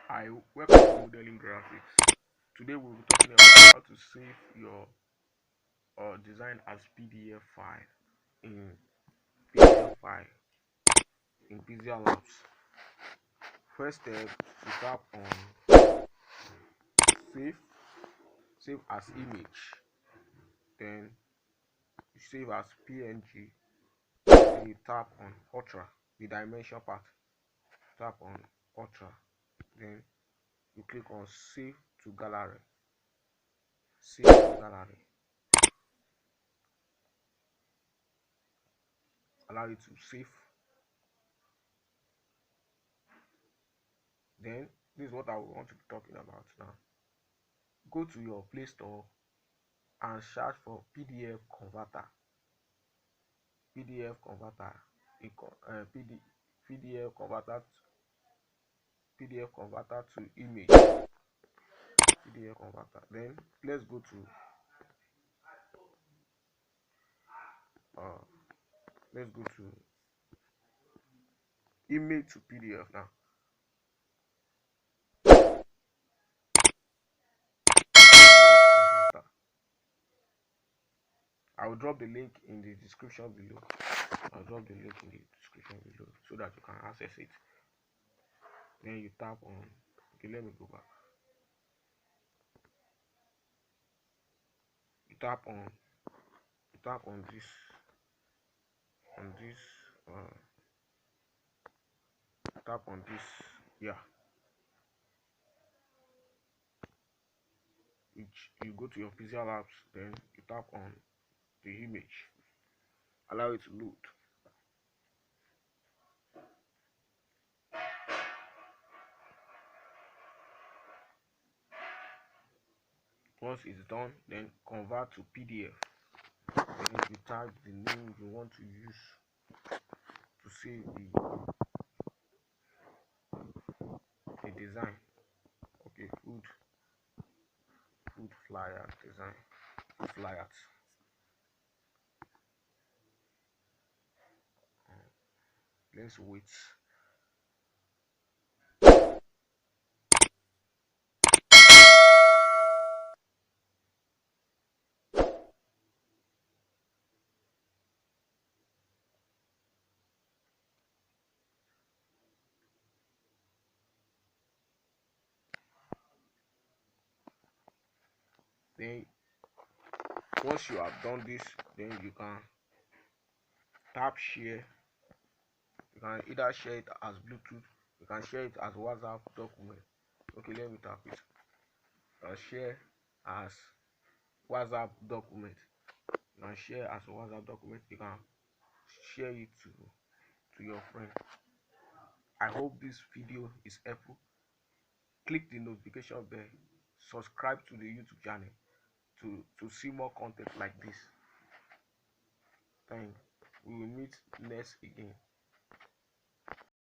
Hi, welcome to modeling graphics. Today we'll be talking about how to save your design as PDF file in PDF file in Pixellab. First step, you tap on save, save as image, then you save as PNG, then you tap on Ultra, the dimension part. Tap on Ultra, then you click on Save to Gallery. Save to Gallery. Allow it to save. Then this is what I want to be talking about now. Go to your Play Store and search for PDF converter, PDF converter, PDF converter to image, PDF converter. Then let's go to uh, let's go to image to PDF now. I will drop the link in the description below. I'll drop the link in the description below so that you can access it. Then you tap on. Okay, let me go back. You tap on. You tap on this. On this. Tap on this. Yeah. Which you go to your Pixellab, then you tap on the image. Allow it to load. Once it's done, then convert to PDF. Then you type the name you want to use to save the design. Okay, food flyer design. Food flyers. Let's wait. Then once you have done this, then you can tap share. You can either share it as Bluetooth, you can share it as WhatsApp document. Okay, let me tap it. Share as WhatsApp document. You can share as a WhatsApp document. You can share it to your friend. I hope this video is helpful. Click the notification bell, subscribe to the YouTube channel to see more content like this. Thanks. We will meet next again.